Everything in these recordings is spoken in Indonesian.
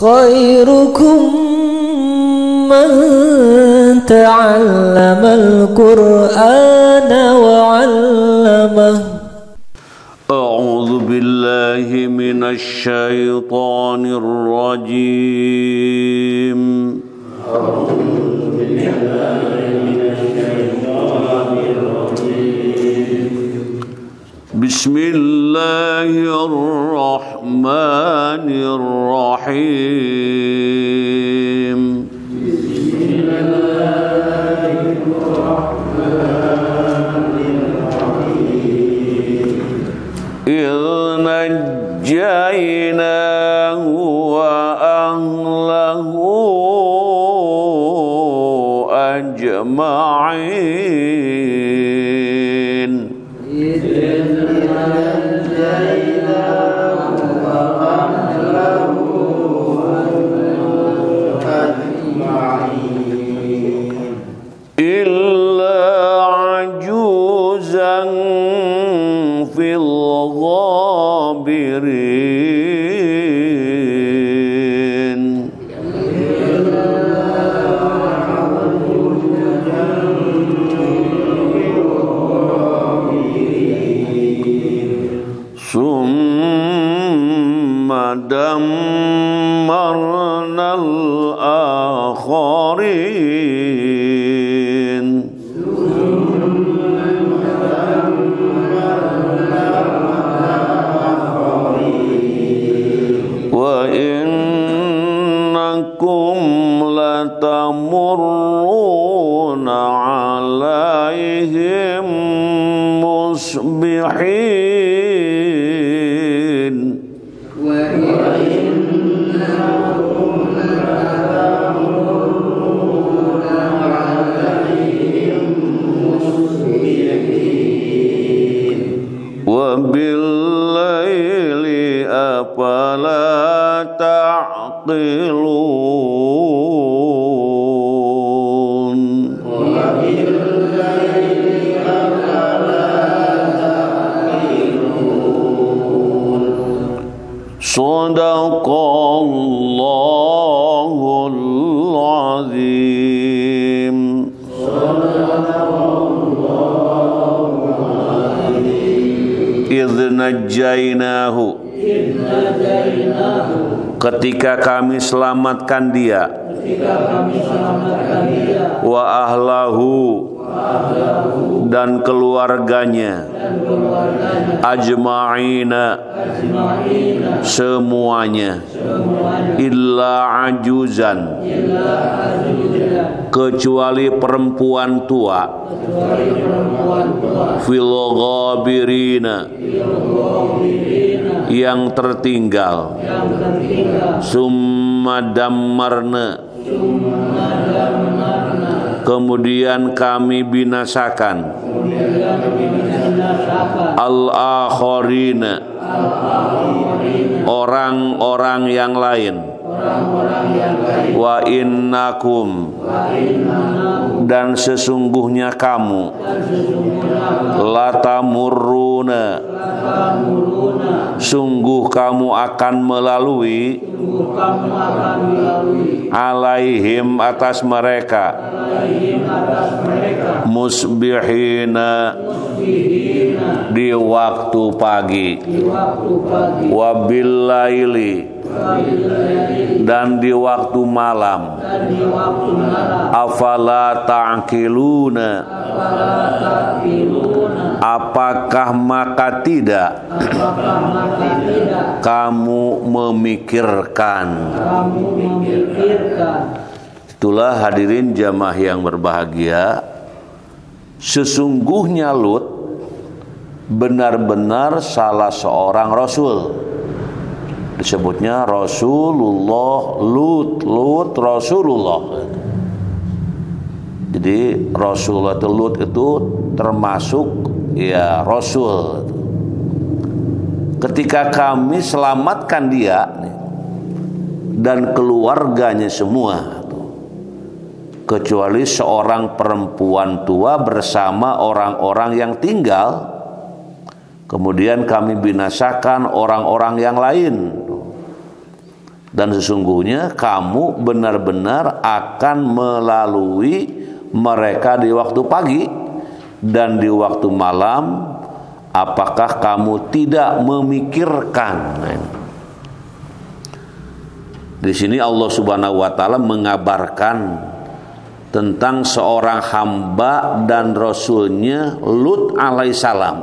khairukum man ta'allamal Qur'ana wa 'allamah. A'udzu billahi minasy syaithanir rajim. Bismillahirrahmanirrahim. إِذْ نَجَّيْنَاهُ وَأَهْلَهُ أَجْمَعِينَ. إِلَّا عَجُوزًا فِي الْغَابِرِينَ. ثُمَّ دَمَّرْنَا الْآخَرِينَ. وَإِنَّكُمْ لَتَمُرُّونَ عَلَيْهِمْ مُصْبِحِينَ. وَبِاللَّيْلِ أَفَلَا تَعْقِلُونَ. Shadaqallahul azim. Idz najjainahu, ketika kami selamatkan dia, wa ahlahu, dan keluarganya, ajma'ina, semuanya, illa ajuzan, kecuali perempuan tua, fil ghabirina, yang tertinggal, summa dammarna, kemudian kami binasakan, al-akharina, orang-orang yang lain, wa innakum, dan sesungguhnya kamu, latamurruna, sungguh kamu akan melalui, alaihim, atas mereka, musbihina, di waktu pagi, wabillaili, dan di waktu malam, afala ta'qiluna, apakah maka tidak kamu memikirkan. Itulah hadirin jamaah yang berbahagia, sesungguhnya Lut benar-benar salah seorang rasul. Disebutnya Rasulullah, Lut Rasulullah. Jadi Rasulullah Lut itu termasuk ya rasul. Ketika kami selamatkan dia dan keluarganya semua, kecuali seorang perempuan tua bersama orang-orang yang tinggal, kemudian kami binasakan orang-orang yang lain. Dan sesungguhnya kamu benar-benar akan melalui mereka di waktu pagi dan di waktu malam. Apakah kamu tidak memikirkan? Di sini Allah Subhanahu wa taala mengabarkan tentang seorang hamba dan rasulnya Lut alaihissalam,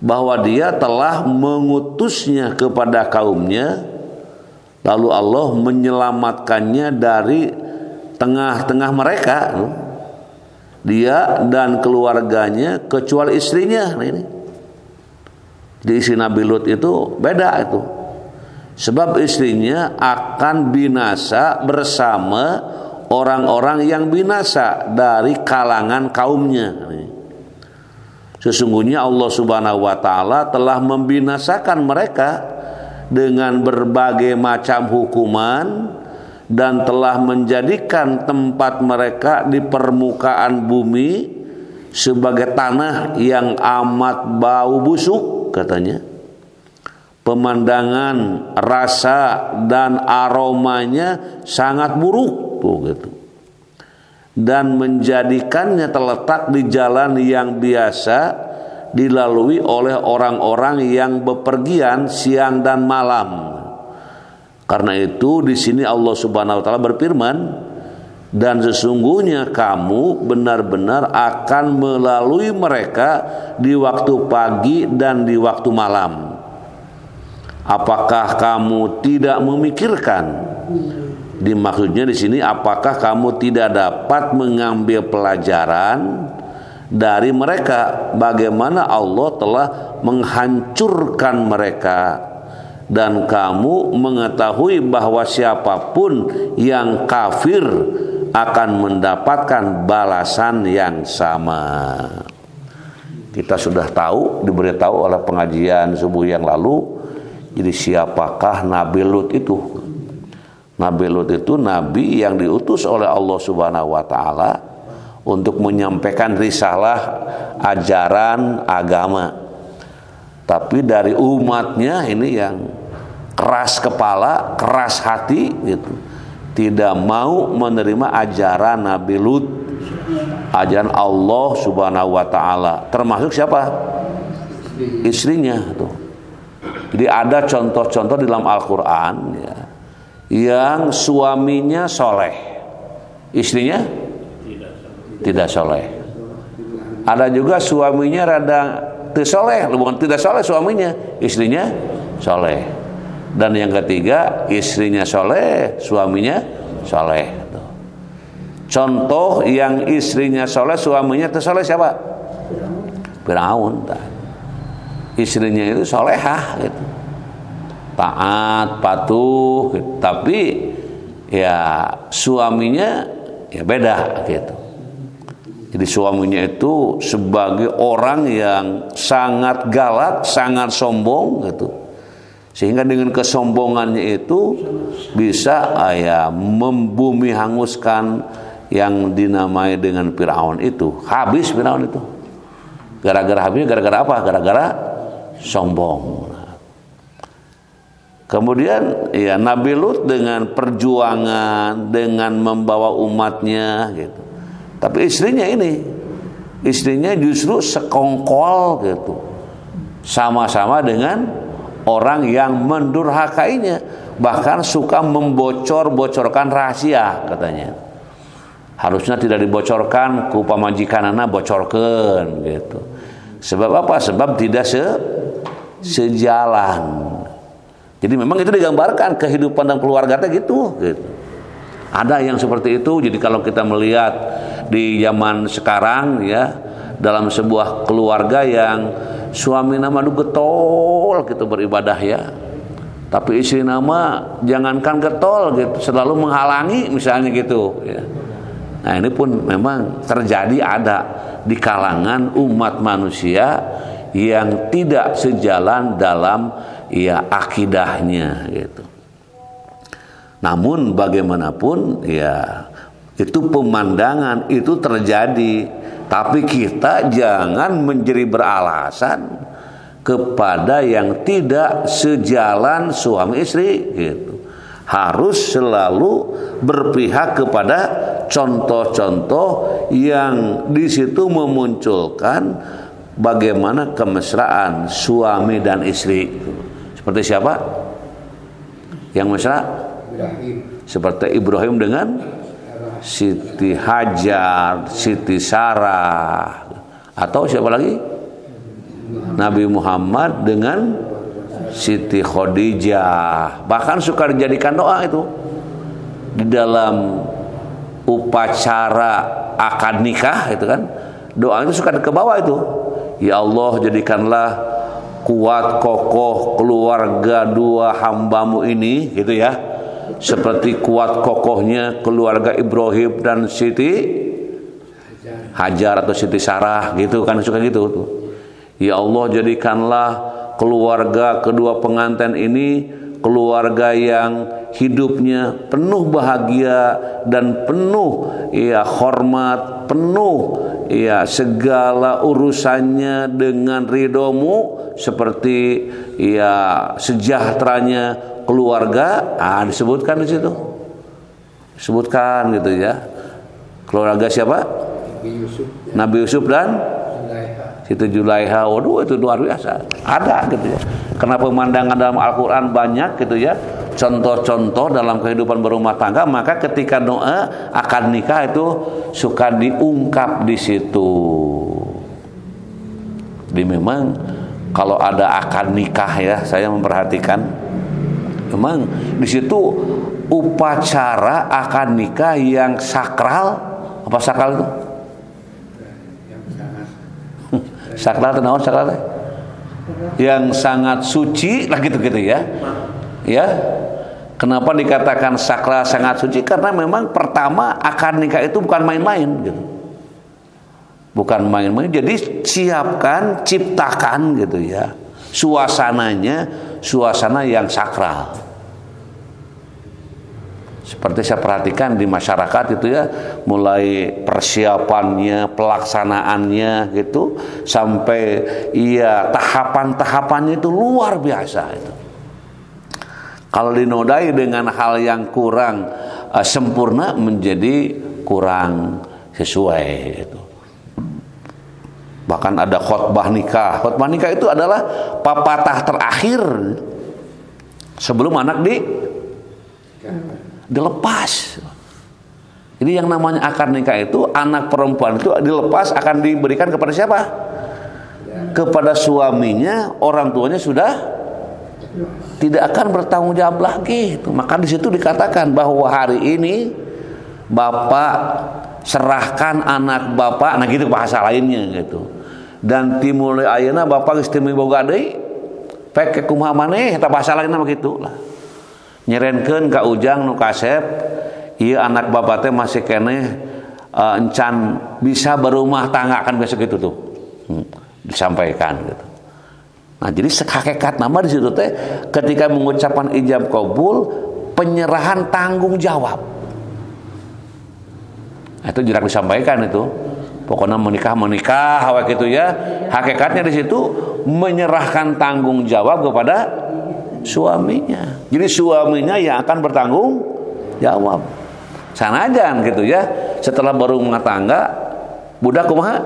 bahwa dia telah mengutusnya kepada kaumnya, lalu Allah menyelamatkannya dari tengah-tengah mereka, dia dan keluarganya kecuali istrinya. Nah ini, di istri Nabi Lut itu beda itu, sebab istrinya akan binasa bersama orang-orang yang binasa dari kalangan kaumnya. Sesungguhnya Allah Subhanahu wa taala telah membinasakan mereka dengan berbagai macam hukuman dan telah menjadikan tempat mereka di permukaan bumi sebagai tanah yang amat bau busuk, katanya. Pemandangan, rasa dan aromanya sangat buruk tuh, gitu. Dan menjadikannya terletak di jalan yang biasa dilalui oleh orang-orang yang bepergian siang dan malam. Karena itu di sini Allah Subhanahu wa taala berfirman, dan sesungguhnya kamu benar-benar akan melalui mereka di waktu pagi dan di waktu malam. Apakah kamu tidak memikirkan? Dimaksudnya di sini, apakah kamu tidak dapat mengambil pelajaran dari mereka bagaimana Allah telah menghancurkan mereka, dan kamu mengetahui bahwa siapapun yang kafir akan mendapatkan balasan yang sama. Kita sudah tahu, diberitahu oleh pengajian subuh yang lalu. Jadi siapakah Nabi Lut itu? Nabi Lut itu nabi yang diutus oleh Allah Subhanahu wa taala untuk menyampaikan risalah ajaran agama. Tapi dari umatnya ini yang keras kepala, keras hati gitu. Tidak mau menerima ajaran Nabi Lut, ajaran Allah Subhanahu wa taala. Termasuk siapa? Istrinya tuh. Jadi ada contoh-contoh di dalam Al-Quran ya, yang suaminya soleh, istrinya tidak soleh. Ada juga suaminya rada tidak bukan tidak soleh suaminya, istrinya soleh. Dan yang ketiga, istrinya soleh, suaminya soleh. Contoh yang istrinya soleh, suaminya tersoleh siapa? Firaun. Istrinya itu solehah gitu, taat, patuh gitu. Tapi ya suaminya ya beda gitu. Jadi suaminya itu sebagai orang yang sangat galak, sangat sombong gitu. Sehingga dengan kesombongannya itu bisa membumi hanguskan yang dinamai dengan Firaun itu. Habis Firaun itu. Habisnya gara-gara apa? Gara-gara sombong. Kemudian ya Nabi Lut dengan perjuangan, dengan membawa umatnya gitu. Tapi istrinya justru sekongkol gitu. Sama-sama dengan orang yang mendurhakainya, bahkan suka membocor-bocorkan rahasia katanya. Harusnya tidak dibocorkan, ku pamajikanana bocorkeun gitu. Sebab apa? Sebab tidak sejalan. Jadi memang itu digambarkan kehidupan dan keluarga gitu. Ada yang seperti itu. Jadi kalau kita melihat di zaman sekarang ya, dalam sebuah keluarga yang suami nama getol gitu beribadah ya, tapi istri nama jangankan getol gitu, selalu menghalangi misalnya gitu ya. Nah ini pun memang terjadi, ada di kalangan umat manusia yang tidak sejalan dalam ya akidahnya gitu. Namun bagaimanapun ya itu pemandangan itu terjadi, tapi kita jangan menjadi beralasan kepada yang tidak sejalan suami istri gitu. harus selalu berpihak kepada contoh-contoh yang di situ memunculkan bagaimana kemesraan suami dan istri. Seperti siapa yang mesra? Seperti Ibrahim dengan Siti Hajar, Siti Sarah, atau siapa lagi? Nabi Muhammad dengan Siti Khadijah. Bahkan suka dijadikan doa itu di dalam upacara akad nikah itu kan. Doa itu suka ke bawah itu. Ya Allah, jadikanlah kuat kokoh keluarga dua hambamu ini, gitu ya, seperti kuat kokohnya keluarga Ibrahim dan Siti Hajar atau Siti Sarah, gitu kan, suka gitu tuh. Ya Allah, jadikanlah keluarga kedua pengantin ini keluarga yang hidupnya penuh bahagia dan penuh ya hormat, penuh ya segala urusannya dengan ridhomu, seperti ya sejahteranya keluarga. Disebutkan di situ, sebutkan gitu ya, keluarga siapa? Nabi Yusuf dan Siti Julaiha. Waduh, itu luar biasa. Ada gitu ya. Karena pemandangan dalam Al-Quran banyak gitu ya, contoh-contoh dalam kehidupan berumah tangga, maka ketika doa akad nikah itu suka diungkap di situ. Jadi memang kalau ada akad nikah ya, saya memperhatikan memang di situ upacara akad nikah yang sakral. Apa sakral itu? Sakral tenawan sakral yang sangat suci lah gitu ya. Ya. Kenapa dikatakan sakral sangat suci? Karena memang pertama akad nikah itu bukan main-main gitu. Bukan main-main. Jadi siapkan, ciptakan gitu ya. Suasananya suasana yang sakral. Seperti saya perhatikan di masyarakat itu ya, mulai persiapannya, pelaksanaannya gitu, sampai iya tahapan-tahapannya itu luar biasa itu. Kalau dinodai dengan hal yang kurang sempurna, menjadi kurang sesuai itu. Bahkan ada khotbah nikah. Khotbah nikah itu adalah papatah terakhir sebelum anak dilepas. Jadi yang namanya akad nikah itu, anak perempuan itu dilepas akan diberikan kepada siapa? Kepada suaminya. Orang tuanya sudah tidak akan bertanggung jawab lagi. Maka di situ dikatakan bahwa hari ini bapak serahkan anak bapak, nah gitu bahasa lainnya gitu. Dan timulai ayeuna bapak geus teu miboga deui, pek kumaha maneh, eta bahasa lainna begitu lah. Nyerenkeun ka ujang nu kasep, ieu anak bapak teh masih keneh encan bisa berumah tangga, kan biasa gitu tuh. Disampaikan gitu. Nah, jadi hakikat nama di situ teh ketika mengucapkan ijab qabul, penyerahan tanggung jawab. Nah, itu jarang disampaikan itu. Pokoknya menikah awak gitu ya. Hakikatnya di situ menyerahkan tanggung jawab kepada suaminya. Jadi suaminya yang akan bertanggung jawab. Sanajan gitu ya. Setelah berumah tangga, budak kumaha?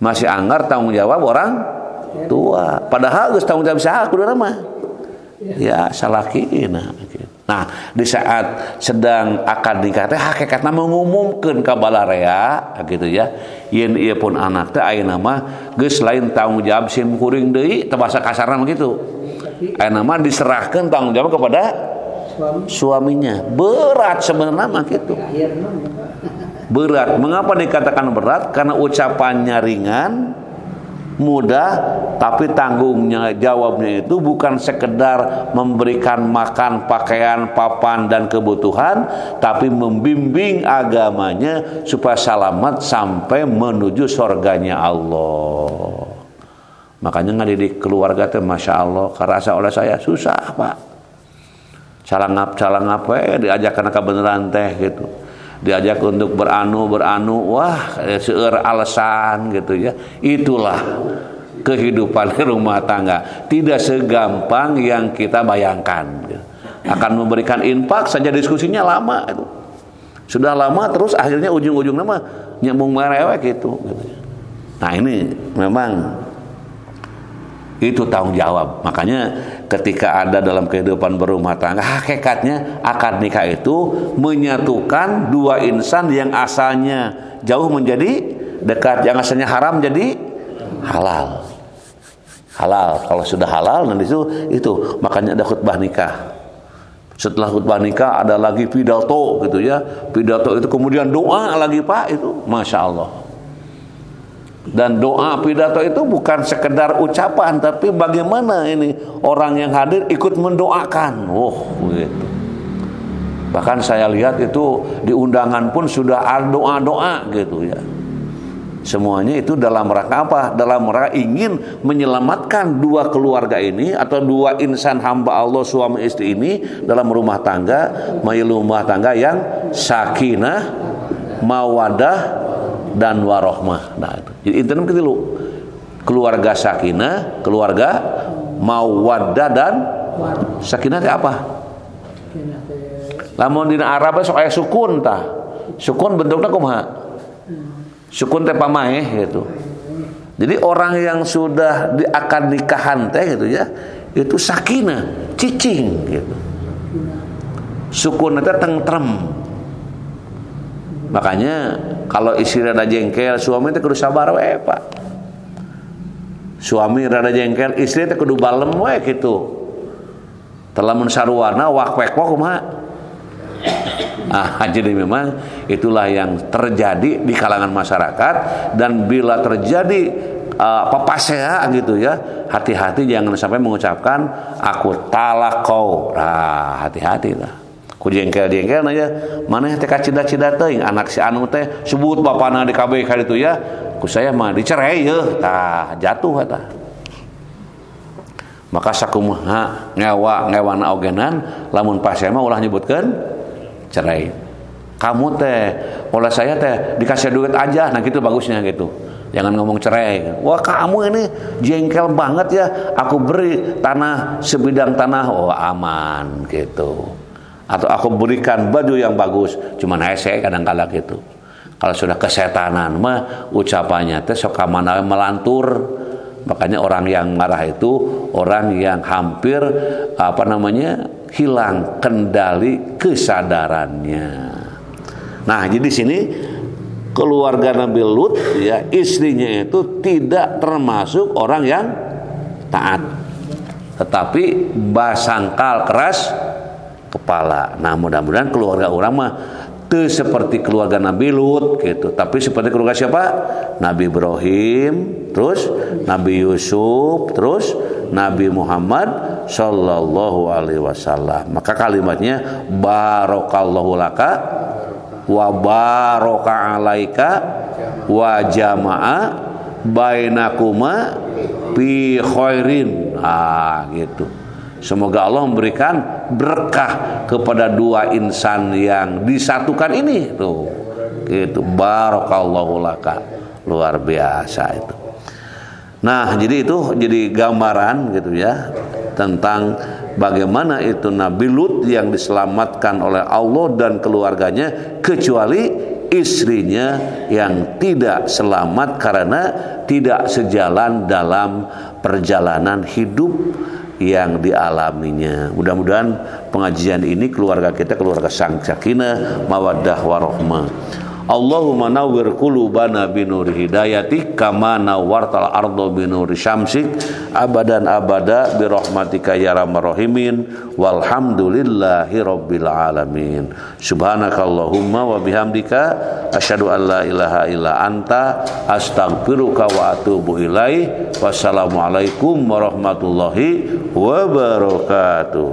Masih anggar tanggung jawab orang tua. Padahal geus tanggung jawab saha kudu mah. Ya, salakina. Nah, di saat sedang akad nikah teh hakikatna mengumumkeun ka balarea gitu ya. Yen ieu pun anak teh ayeuna mah geus lain tanggung jawab sim kuring deui, teh basa kasarna begitu. Ayeuna mah diserahkeun tanggung jawab kepada suaminya. Berat sebenarnya mah gitu. Berat. Mengapa dikatakan berat? Karena ucapannya ringan, mudah, tapi tanggungnya jawabnya itu bukan sekedar memberikan makan, pakaian, papan dan kebutuhan, tapi membimbing agamanya supaya selamat sampai menuju surganya Allah. Makanya ngadidik keluarga teh masya Allah, karasa oleh saya susah pak. Calangap diajak karena kebenaran teh gitu. Diajak untuk beranu, wah seueur alasan gitu ya. Itulah kehidupan rumah tangga, tidak segampang yang kita bayangkan. akan memberikan infak saja diskusinya lama itu. Sudah lama terus akhirnya ujung-ujungnya mah nyambung merewek gitu. Nah ini memang itu tanggung jawab. Makanya ketika ada dalam kehidupan berumah tangga, hakikatnya akad nikah itu menyatukan dua insan yang asalnya jauh menjadi dekat, yang asalnya haram jadi halal. Halal, kalau sudah halal nanti itu makanya ada khutbah nikah. Setelah khutbah nikah ada lagi pidato gitu ya. Pidato itu kemudian doa lagi Pak, itu Masya Allah. Dan doa pidato itu bukan sekedar ucapan, tapi bagaimana ini orang yang hadir ikut mendoakan. Begitu. Bahkan saya lihat itu di undangan pun sudah ada doa-doa gitu ya. Semuanya itu dalam rangka apa? Dalam rangka ingin menyelamatkan dua keluarga ini atau dua insan hamba Allah suami istri ini dalam rumah tangga, rumah tangga yang sakinah, mawadah dan warohmah. Nah, itu. Jadi intinya gitu, keluarga sakinah, keluarga mawaddah dan sakinah itu apa? Lamun dina Arab sok aya sukun tah. Sukun bentuknya kumaha? Sukun teh pamaeh gitu. Jadi orang yang sudah akan nikahan teh gitu ya, itu sakinah, cicing gitu. Sukun teh tentrem. Makanya kalau istri rada jengkel, suami teh kudu sabar we, Pak. Suami rada jengkel, istri teh kudu balem we gitu. Telamun sarwana wak-wek kumaha? Jadi memang itulah yang terjadi di kalangan masyarakat, dan bila terjadi papasea gitu ya, hati-hati jangan sampai mengucapkan aku talak kau. Nah, hati-hati lah. Ku jengkel-jengkel aja, maneh teh kacida-cida teuing anak si anu teh sebut bapana di KB ka ditu ya, ku saya mah dicerai yeuh, tah jatuh eta. Maka sakumaha ngewana ogenan lamun pas mah ulah nyebutkeun cerai. Kamu teh, oleh saya teh dikasih duit aja, nah gitu bagusnya gitu. Jangan ngomong cerai. Wah kamu ini jengkel banget ya, aku beri tanah sebidang tanah, oh aman gitu. Atau aku berikan baju yang bagus, cuman hese kadang-kadang gitu. Kalau sudah kesetanan mah ucapannya teh sok kamana melantur. Makanya orang yang marah itu orang yang hampir hilang kendali kesadarannya. Nah, jadi sini keluarga Nabi Lut ya, istrinya itu tidak termasuk orang yang taat. Tetapi basangkal keras kepala. Nah, mudah-mudahan keluarga orang mah teu seperti keluarga Nabi Lut gitu, tapi seperti keluarga siapa? Nabi Ibrahim, terus Nabi Yusuf, terus Nabi Muhammad sallallahu alaihi wasallam. Maka kalimatnya barakallahu laka wa baraka alaika wa jama'a bainakuma fi khairin. Gitu. Semoga Allah memberikan berkah kepada dua insan yang disatukan ini tuh. Gitu. Barakallahu laka. Luar biasa itu. Nah, jadi itu jadi gambaran gitu ya tentang bagaimana itu Nabi Lut yang diselamatkan oleh Allah dan keluarganya, kecuali istrinya yang tidak selamat karena tidak sejalan dalam perjalanan hidup yang dialaminya. Mudah-mudahan pengajian ini keluarga kita keluarga sakinah, mawaddah warahmah. Allahumma nawwir qulubana binuri hidayatik kama nawwartal arda binuri syamsik abadan abada birahmatika ya arhamar rahimin walhamdulillahi rabbil alamin. Subhanakallahumma wa bihamdika asyhadu an la ilaha illa anta astaghfiruka wa atubu ilaik. Wassalamualaikum warahmatullahi wabarakatuh.